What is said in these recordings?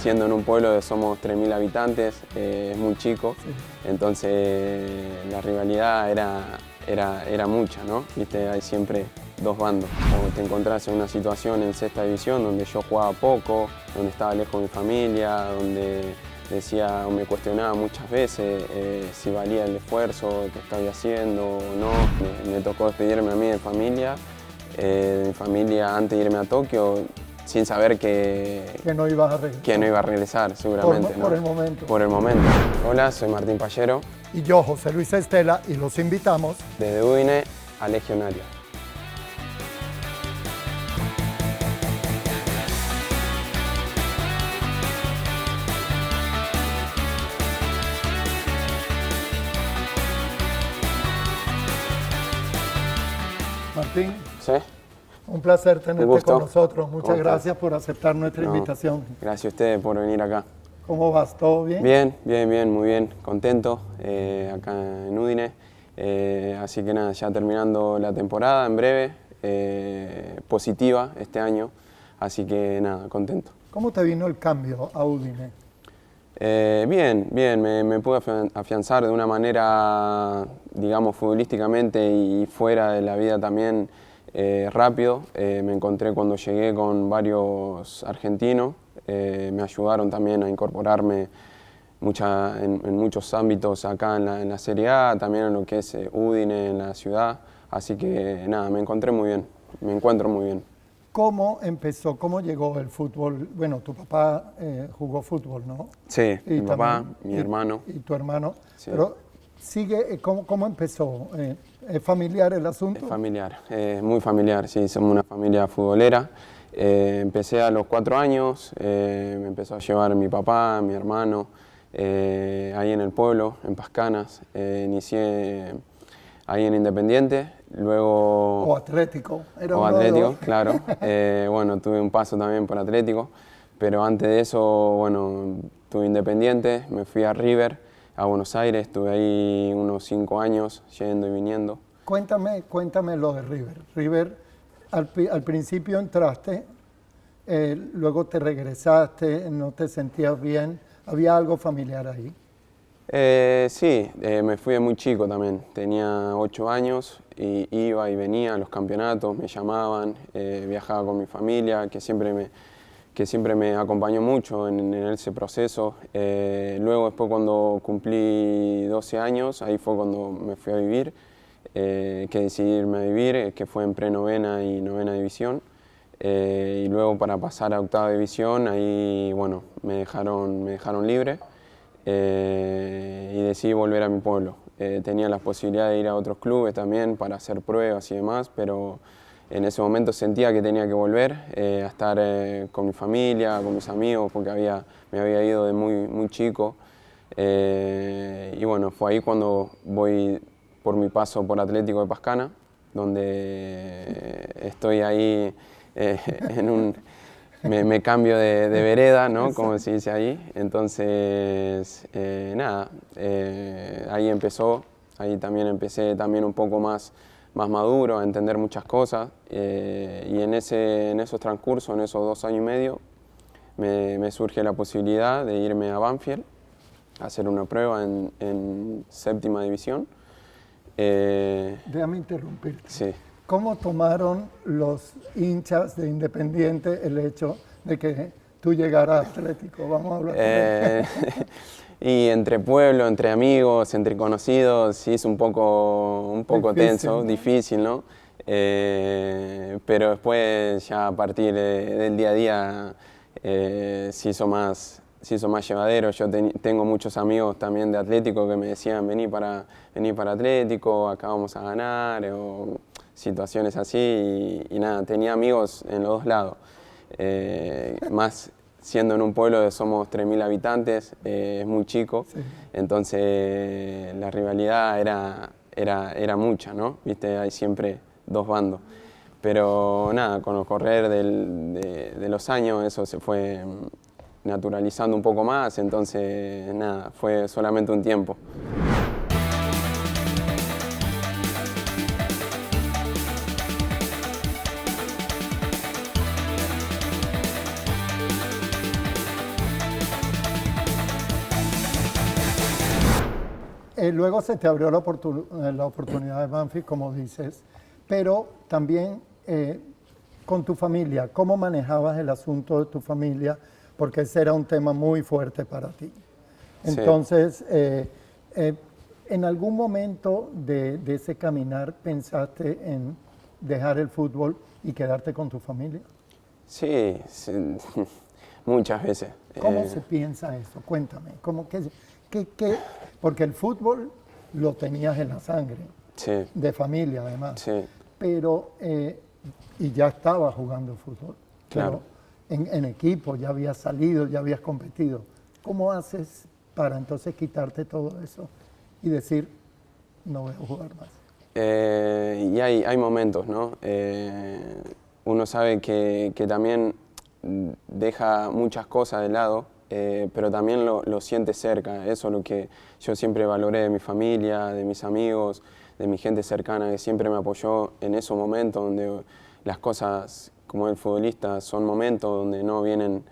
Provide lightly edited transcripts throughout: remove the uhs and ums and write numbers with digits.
siendo en un pueblo de somos 3.000 habitantes, es muy chico, Sí. entonces la rivalidad era mucha, ¿no? ¿Viste? Hay siempre dos bandos. O te encontrás en una situación en sexta división donde yo jugaba poco, donde estaba lejos de mi familia, donde decía o me cuestionaba muchas veces si valía el esfuerzo que estaba haciendo o no. Me tocó despedirme a mí de mi familia antes de irme a Tokio, sin saber que no ibas a regresar. Que no iba a regresar, seguramente. Por el momento. Por el momento. Hola, soy Martín Pallero. Y yo, José Luis Estela, y los invitamos Desde Udine a Legionario. Martín. ¿Sí? Un placer tenerte con nosotros. Muchas gracias por aceptar nuestra invitación. Gracias a ustedes por venir acá. ¿Cómo vas? ¿Todo bien? Bien, muy bien. Contento acá en Udine. Así que nada, ya terminando la temporada en breve. Positiva este año. Así que nada, contento. ¿Cómo te vino el cambio a Udine? Bien. Me pude afianzar de una manera, digamos, futbolísticamente y fuera de la vida también. Rápido, me encontré cuando llegué con varios argentinos, me ayudaron también a incorporarme en muchos ámbitos acá en la Serie A, también en lo que es Udine, en la ciudad, así que nada, me encontré muy bien, me encuentro muy bien. ¿Cómo empezó, cómo llegó el fútbol? Bueno, tu papá jugó fútbol, ¿no? Sí, mi papá, mi hermano. Y tu hermano, sí. Pero sigue, ¿cómo empezó? ¿Es familiar el asunto? Es familiar, muy familiar, sí, somos una familia futbolera. Empecé a los 4 años, me empezó a llevar mi papá, mi hermano, ahí en el pueblo, en Pascanas. Inicié ahí en Independiente, luego... O Atlético. O Atlético, claro. Bueno, tuve un paso también por Atlético, pero antes de eso, bueno, tuve Independiente, me fui a River, a Buenos Aires, estuve ahí unos 5 años yendo y viniendo. Cuéntame lo de River. River, al principio entraste, luego te regresaste, no te sentías bien, ¿había algo familiar ahí? Sí, me fui de muy chico también, tenía 8 años y iba y venía a los campeonatos, me llamaban, viajaba con mi familia, que siempre me acompañó mucho en ese proceso. Luego, después cuando cumplí 12 años, ahí fue cuando me fui a vivir, que decidí irme a vivir, que fue en pre-novena y novena división. Y luego para pasar a octava división, ahí bueno, me dejaron libre y decidí volver a mi pueblo. Tenía la posibilidad de ir a otros clubes también para hacer pruebas y demás, pero en ese momento sentía que tenía que volver a estar con mi familia, con mis amigos, porque me había ido de muy chico. Y bueno, fue ahí cuando voy por mi paso por Atlético de Pascana, donde estoy ahí me cambio de vereda, ¿no? Como se dice ahí. Entonces, nada, ahí empecé también un poco más maduro, a entender muchas cosas. Y en esos transcursos, en esos 2 años y medio, me surge la posibilidad de irme a Banfield, a hacer una prueba en séptima división. Déjame interrumpirte. Sí. ¿Cómo tomaron los hinchas de Independiente el hecho de que tú llegaras a Atlético? Vamos a hablar de eso. Y entre pueblo, entre amigos, entre conocidos, sí es un poco difícil, tenso, ¿no? Difícil, ¿no? Pero después ya a partir del día a día se hizo más llevadero. Yo tengo muchos amigos también de Atlético que me decían vení para Atlético, acá vamos a ganar, o situaciones así y nada, tenía amigos en los dos lados. Más siendo en un pueblo de somos 3.000 habitantes, es muy chico, sí. Entonces la rivalidad era mucha, ¿no? ¿Viste? Hay siempre dos bandos. Pero nada, con el correr de los años eso se fue naturalizando un poco más, entonces nada, fue solamente un tiempo. luego se te abrió la oportunidad de Banfield, como dices, pero también con tu familia, ¿cómo manejabas el asunto de tu familia? Porque ese era un tema muy fuerte para ti. Entonces, ¿en algún momento de ese caminar pensaste en dejar el fútbol y quedarte con tu familia? Sí, sí, muchas veces. ¿Cómo se piensa eso? Cuéntame. Porque el fútbol lo tenías en la sangre, Sí, de familia además, sí, pero, y ya estabas jugando fútbol, claro. pero en equipo, ya habías salido, ya habías competido. ¿Cómo haces para entonces quitarte todo eso y decir, no voy a jugar más? Y hay momentos, ¿no? Uno sabe que también deja muchas cosas de lado, pero también lo siente cerca. Eso es lo que yo siempre valoré de mi familia, de mis amigos, de mi gente cercana, que siempre me apoyó en esos momentos donde las cosas, como el futbolista, son momentos donde no vienen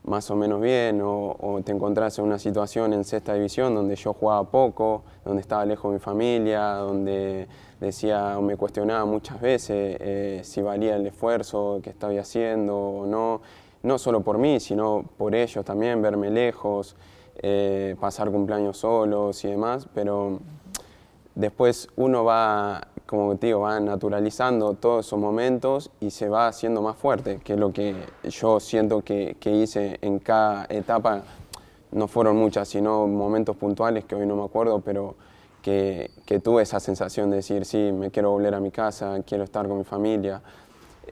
más o menos bien, o te encontrás en una situación en sexta división donde yo jugaba poco, donde estaba lejos de mi familia, donde decía o me cuestionaba muchas veces si valía el esfuerzo que estaba haciendo o no, no solo por mí, sino por ellos también, verme lejos, pasar cumpleaños solos y demás, pero después uno va, como te digo, va naturalizando todos esos momentos y se va haciendo más fuerte, que es lo que yo siento que hice en cada etapa. No fueron muchas, sino momentos puntuales que hoy no me acuerdo, pero que tuve esa sensación de decir, sí, me quiero volver a mi casa, quiero estar con mi familia.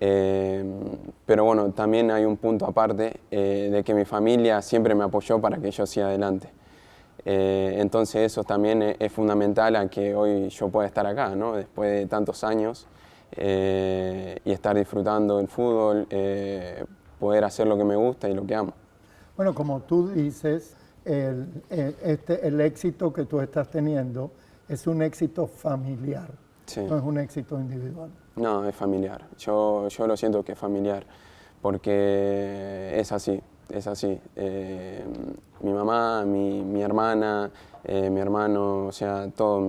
Pero bueno, también hay un punto aparte de que mi familia siempre me apoyó para que yo siga adelante. Entonces eso también es fundamental a que hoy yo pueda estar acá, ¿no? Después de tantos años y estar disfrutando del fútbol, poder hacer lo que me gusta y lo que amo. Bueno, como tú dices, el éxito que tú estás teniendo es un éxito familiar, Sí. no es un éxito individual. No, es familiar. Yo lo siento que es familiar, porque es así, es así. Mi mamá, mi hermana, mi hermano, o sea, toda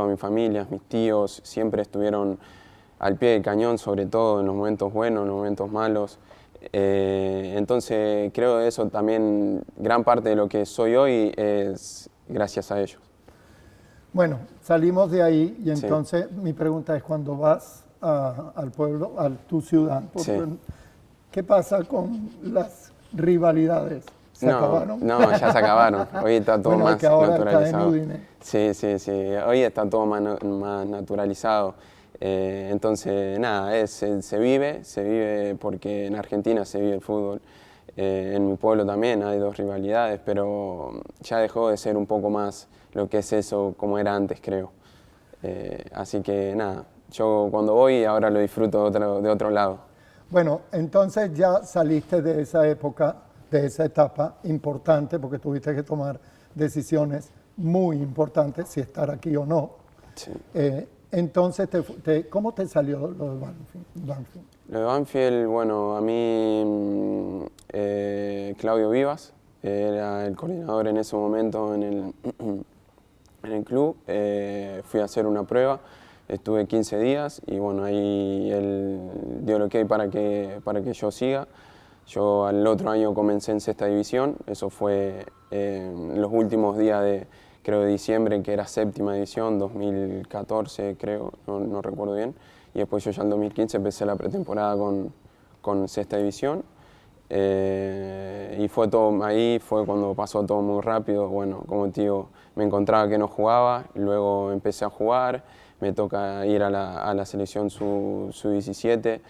mi familia, mis tíos, siempre estuvieron al pie del cañón, sobre todo en los momentos buenos, en los momentos malos. Entonces creo que eso también, gran parte de lo que soy hoy es gracias a ellos. Bueno, salimos de ahí y Sí. entonces mi pregunta es, cuando vas al pueblo, a tu ciudad, Sí. ¿qué pasa con las rivalidades? ¿Se acabaron? No, ya se acabaron. Hoy está todo Bueno, más que ahora naturalizado. está en Udine. Sí, sí, sí. Hoy está todo más naturalizado. Entonces, nada, se vive porque en Argentina se vive el fútbol. En mi pueblo también hay dos rivalidades, pero ya dejó de ser un poco más lo que es eso como era antes, creo. Así que nada, yo cuando voy ahora lo disfruto de otro lado. Bueno, entonces ya saliste de esa época, de esa etapa importante, porque tuviste que tomar decisiones muy importantes, si estar aquí o no. Sí. Entonces, ¿cómo te salió lo de Banfield? Lo de Banfield, bueno, a mí Claudio Vivas era el coordinador en ese momento en el club. Fui a hacer una prueba, estuve 15 días y bueno, ahí él dio el ok para que yo siga. Yo al otro año comencé en sexta división, eso fue los últimos días de diciembre, que era séptima división, 2014 creo, no recuerdo bien. Y después yo ya en 2015 empecé la pretemporada con sexta división. Y fue todo, ahí fue cuando pasó todo muy rápido. Bueno, como te digo, me encontraba que no jugaba, luego empecé a jugar, me toca ir a la selección sub-17.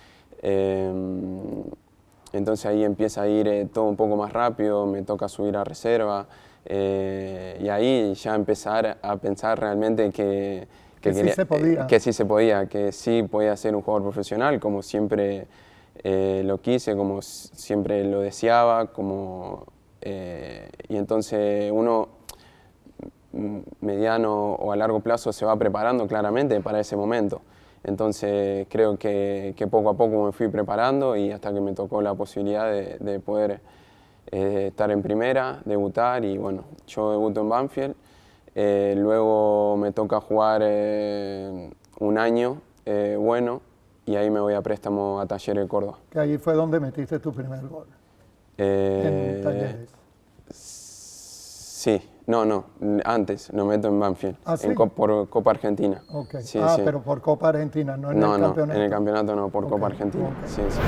Entonces ahí empieza a ir todo un poco más rápido, me toca subir a reserva. Y ahí ya empezar a pensar realmente que sí se podía. Que sí se podía, que sí podía ser un jugador profesional, como siempre lo quise, como siempre lo deseaba, y entonces uno mediano o a largo plazo se va preparando claramente para ese momento. Entonces creo que poco a poco me fui preparando y hasta que me tocó la posibilidad de poder estar en primera, debutar, y bueno, yo debuto en Banfield. Luego me toca jugar un año bueno y ahí me voy a préstamo a Talleres de Córdoba. Que ahí fue donde metiste tu primer gol, en Talleres. Sí, no, antes lo meto en Banfield, ¿Ah, sí? por Copa Argentina. Ok. Sí, Ah, sí. pero por Copa Argentina, no en No, el no, campeonato. en el campeonato no, por Ok, Copa Argentina. ok. Sí, sí.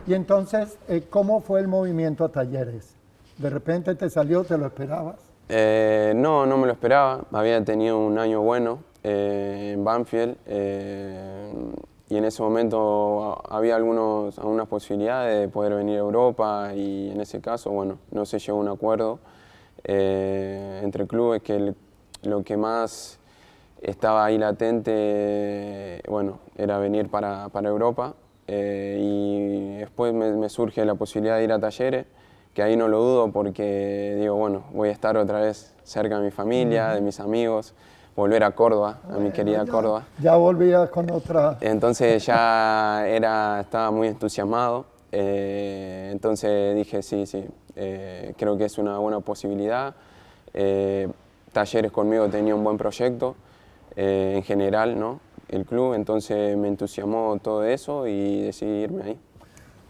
Y entonces, ¿cómo fue el movimiento a Talleres? ¿De repente te salió, te lo esperabas? No me lo esperaba. Había tenido un año bueno en Banfield y en ese momento había algunas posibilidades de poder venir a Europa y en ese caso, bueno, no se llegó a un acuerdo entre clubes que lo que más estaba ahí latente, bueno, era venir para Europa y después me surge la posibilidad de ir a Talleres, que ahí no lo dudo porque digo, bueno, voy a estar otra vez cerca de mi familia, de mis amigos, volver a Córdoba, a mi querida Córdoba. Ya volvías con otra... Entonces ya estaba muy entusiasmado, entonces dije sí, creo que es una buena posibilidad. Talleres conmigo tenía un buen proyecto, en general, ¿no? El club, entonces me entusiasmó todo eso y decidí irme ahí.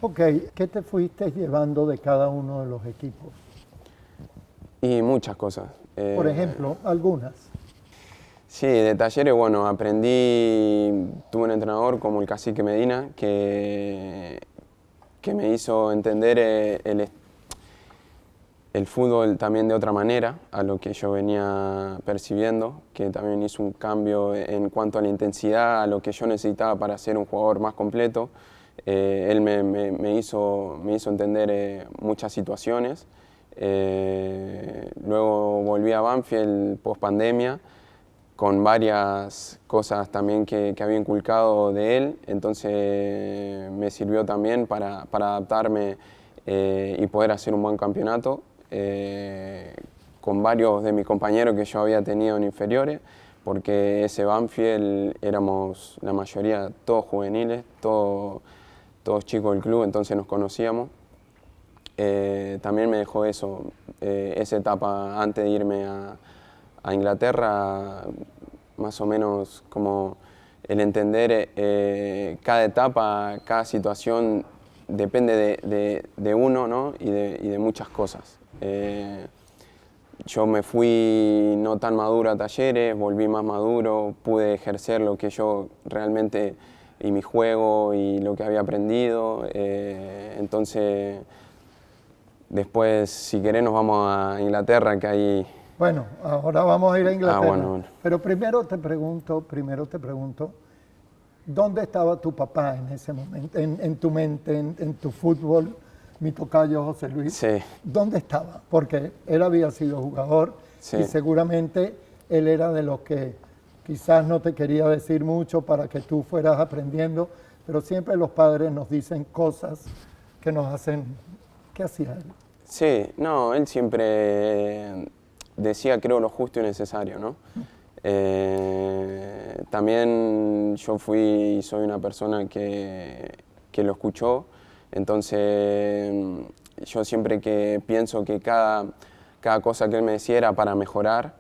Ok, ¿qué te fuiste llevando de cada uno de los equipos? Y muchas cosas. Por ejemplo, algunas. Sí, de Talleres, bueno, tuve un entrenador como el Cacique Medina que me hizo entender el fútbol también de otra manera a lo que yo venía percibiendo, que también hizo un cambio en cuanto a la intensidad, a lo que yo necesitaba para ser un jugador más completo. Él me hizo entender muchas situaciones. Luego volví a Banfield post pandemia con varias cosas también que había inculcado de él, entonces me sirvió también para adaptarme y poder hacer un buen campeonato con varios de mis compañeros que yo había tenido en inferiores, porque ese Banfield éramos la mayoría todos juveniles, todos chicos del club, entonces nos conocíamos. También me dejó esa etapa antes de irme a Inglaterra, más o menos como el entender cada etapa, cada situación depende de uno, ¿no? y de muchas cosas. Yo me fui no tan maduro a Talleres, volví más maduro, pude ejercer lo que yo realmente y mi juego y lo que había aprendido. Entonces, después, si querés, nos vamos a Inglaterra, que ahí... Bueno, ahora vamos a ir a Inglaterra. Bueno. Pero primero te pregunto, ¿dónde estaba tu papá en ese momento, en tu mente, en tu fútbol? Mi tocayo José Luis, Sí. ¿Dónde estaba? Porque él había sido jugador Sí. y seguramente él era de los que quizás no te quería decir mucho para que tú fueras aprendiendo, pero siempre los padres nos dicen cosas que nos hacen... ¿Qué hacía él? Sí, no, él siempre decía, creo, lo justo y necesario, ¿no? También yo soy una persona que lo escuchó, entonces yo siempre que pienso que cada cosa que él me decía era para mejorar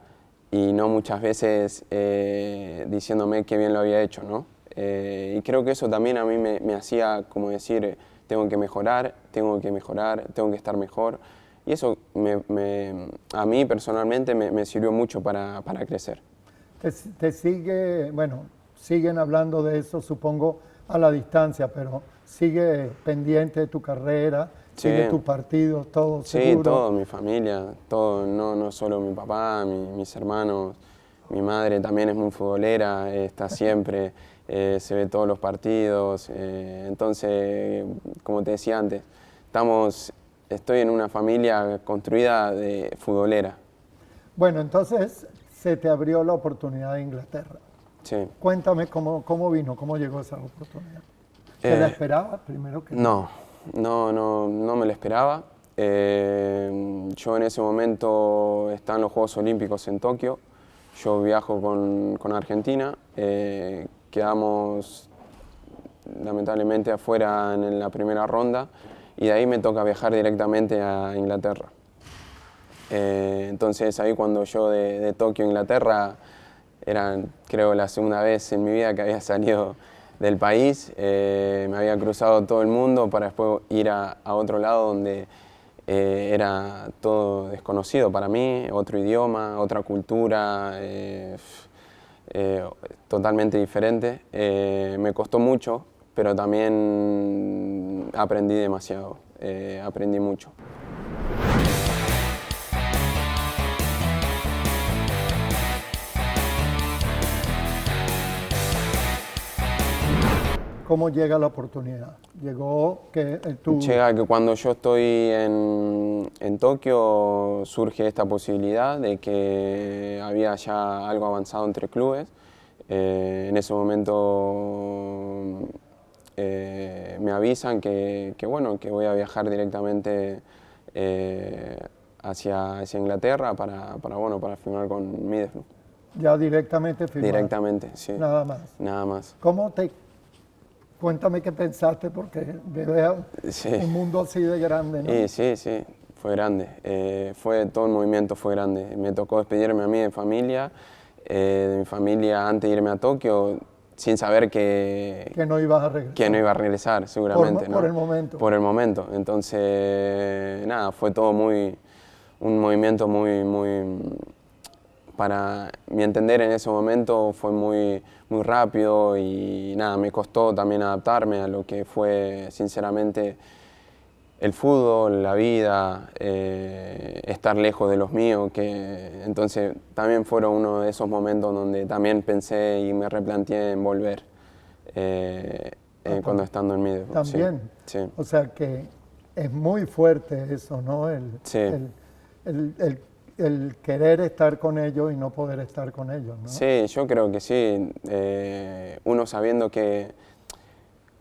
y no muchas veces diciéndome qué bien lo había hecho, ¿no? Y creo que eso también a mí me hacía como decir, tengo que mejorar, tengo que estar mejor. Y eso a mí personalmente me sirvió mucho para crecer. Te sigue, bueno, siguen hablando de eso, supongo, a la distancia, pero sigue pendiente de tu carrera, Sí. sigue tus partidos, todo Sí, seguro. todo, mi familia, todo, no solo mi papá, mis hermanos, mi madre también es muy futbolera, está siempre, se ve todos los partidos, entonces, como te decía antes, estoy en una familia construida de futbolera. Bueno, entonces se te abrió la oportunidad de Inglaterra. Sí. Cuéntame cómo vino, cómo llegó esa oportunidad. ¿Te la esperabas primero que No me lo esperaba. Yo en ese momento estaba en los Juegos Olímpicos en Tokio. Yo viajo con Argentina. Quedamos lamentablemente afuera en la primera ronda y de ahí me toca viajar directamente a Inglaterra. Entonces ahí cuando yo de Tokio a Inglaterra, era creo la segunda vez en mi vida que había salido del país, me había cruzado todo el mundo para después ir a otro lado donde era todo desconocido para mí, otro idioma, otra cultura, totalmente diferente. Me costó mucho, pero también aprendí demasiado, aprendí mucho. ¿Cómo llega la oportunidad? Llegó que tú... Llega que cuando yo estoy en Tokio surge esta posibilidad de que había ya algo avanzado entre clubes. En ese momento me avisan que voy a viajar directamente hacia Inglaterra para firmar con Middlesbrough. Ya directamente firmar. Directamente, sí. Nada más. Nada más. Cuéntame qué pensaste, porque veo un mundo así de grande, ¿no? Sí, fue grande. Todo el movimiento fue grande. Me tocó despedirme a mí de mi familia antes de irme a Tokio, sin saber que no ibas a regresar. Que no iba a regresar, seguramente. Por el momento. Por el momento. Entonces, nada, fue todo un movimiento muy, para mi entender en ese momento fue muy rápido y nada, me costó también adaptarme a lo que fue sinceramente el fútbol, la vida, estar lejos de los míos, entonces también fueron uno de esos momentos donde también pensé y me replanteé en volver cuando estando en Middlesbrough. También, sí. O sea que es muy fuerte eso, ¿no? El querer estar con ellos y no poder estar con ellos, ¿no? Sí, yo creo que sí. Uno sabiendo que,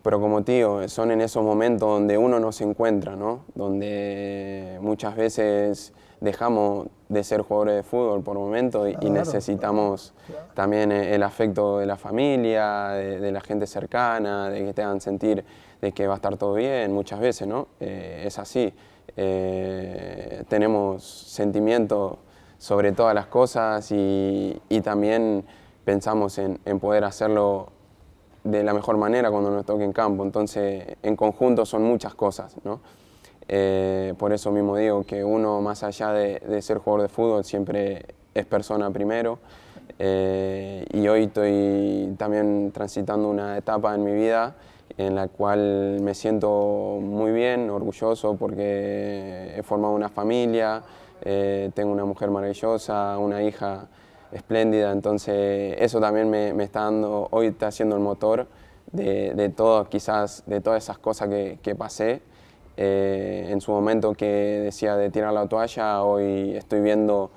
pero como tío, son en esos momentos donde uno no se encuentra, ¿no? Donde muchas veces dejamos de ser jugadores de fútbol por momentos y necesitamos también el afecto de la familia, de la gente cercana, de que te hagan sentir de que va a estar todo bien, muchas veces, ¿no? Es así. Tenemos sentimientos sobre todas las cosas y también pensamos en poder hacerlo de la mejor manera cuando nos toque en campo. Entonces, en conjunto son muchas cosas, ¿no? Por eso mismo digo que uno, más allá de ser jugador de fútbol, siempre es persona primero. Y hoy estoy también transitando una etapa en mi vida en la cual me siento muy bien, orgulloso, porque he formado una familia, tengo una mujer maravillosa, una hija espléndida, entonces eso también me está dando, hoy está siendo el motor de todo, quizás de todas esas cosas que pasé. En su momento que decía de tirar la toalla, hoy estoy viendo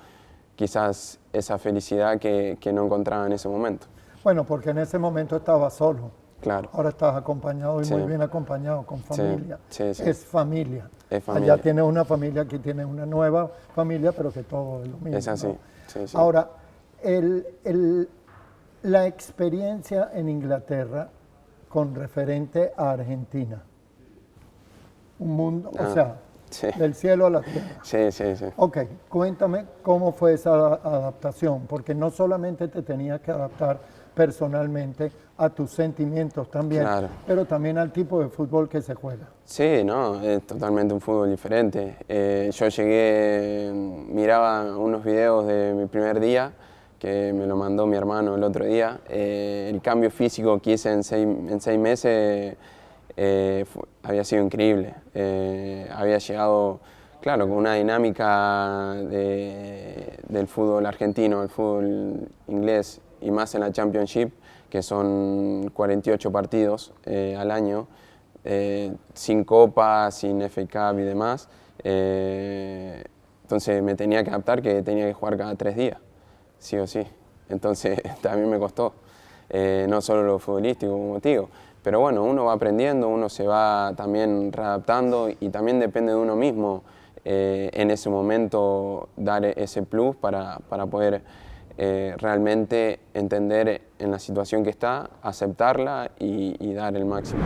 quizás esa felicidad que no encontraba en ese momento. Bueno, porque en ese momento estaba solo. Claro. Ahora estás acompañado y muy bien acompañado, con familia. Sí. Es familia. Es familia. Allá tienes una familia, aquí tienes una nueva familia, pero que todo es lo mismo. Es así, ¿no? sí. Ahora, la experiencia en Inglaterra con referente a Argentina. Un mundo, o sea, del cielo a la tierra. Sí. Ok, cuéntame cómo fue esa adaptación, porque no solamente te tenías que adaptar personalmente a tus sentimientos también, pero también al tipo de fútbol que se juega. Sí, no, es totalmente un fútbol diferente. Yo llegué, miraba unos videos de mi primer día, que me lo mandó mi hermano el otro día. El cambio físico que hice en seis meses había sido increíble. Había llegado, claro, con una dinámica del fútbol argentino, el fútbol inglés, y más en la Championship, que son 48 partidos al año, sin Copa, sin FA Cup y demás. Entonces me tenía que adaptar, que tenía que jugar cada 3 días, sí o sí. Entonces también me costó, no solo lo futbolístico, como te digo, pero bueno, uno va aprendiendo, uno se va también readaptando y también depende de uno mismo en ese momento dar ese plus para poder realmente entender en la situación que está, aceptarla y dar el máximo.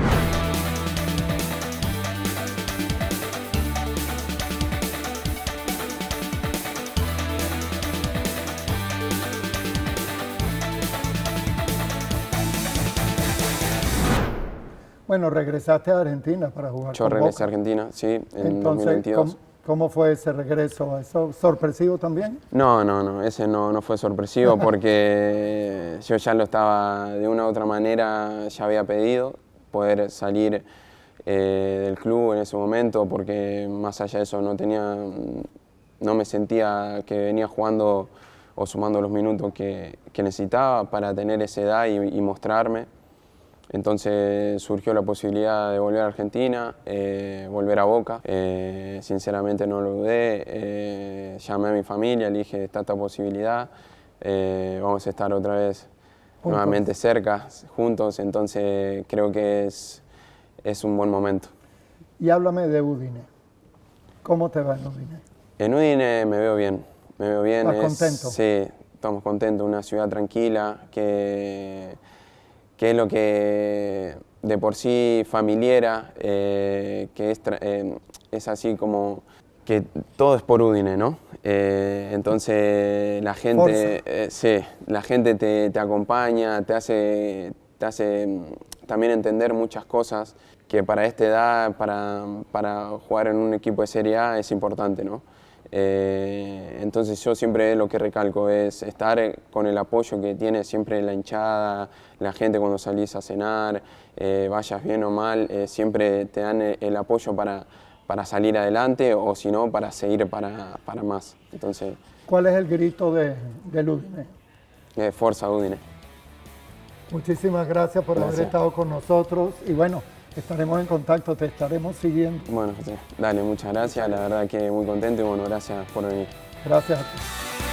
Bueno, regresaste a Argentina para jugar Yo con regresé a Boca. Argentina, sí, en Entonces, 2022. ¿cómo fue ese regreso? ¿Eso sorpresivo también? No, ese no fue sorpresivo porque yo ya lo estaba, de una u otra manera, ya había pedido poder salir del club en ese momento porque más allá de eso no me sentía que venía jugando o sumando los minutos que necesitaba para tener esa edad y mostrarme. Entonces surgió la posibilidad de volver a Argentina, volver a Boca. Sinceramente no lo dudé, llamé a mi familia, le dije, está esta posibilidad, vamos a estar otra vez nuevamente cerca, juntos, entonces creo que es un buen momento. Y háblame de Udine. ¿Cómo te va en Udine? En Udine me veo bien. ¿Estás contento? Sí, estamos contentos, una ciudad tranquila, que es lo que de por sí familiera, que es así como que todo es por Udine, ¿no? Entonces la gente, sí, la gente te acompaña, te hace también entender muchas cosas que para esta edad, para jugar en un equipo de Serie A es importante, ¿no? Entonces yo siempre lo que recalco es estar con el apoyo que tiene siempre la hinchada, la gente cuando salís a cenar, vayas bien o mal, siempre te dan el apoyo para salir adelante o si no para seguir para más. Entonces, ¿cuál es el grito del Udine? Forza Udine. Muchísimas gracias por haber estado con nosotros y bueno, estaremos en contacto, te estaremos siguiendo. Bueno, José, dale, muchas gracias, la verdad que muy contento y bueno, gracias por venir. Gracias a ti.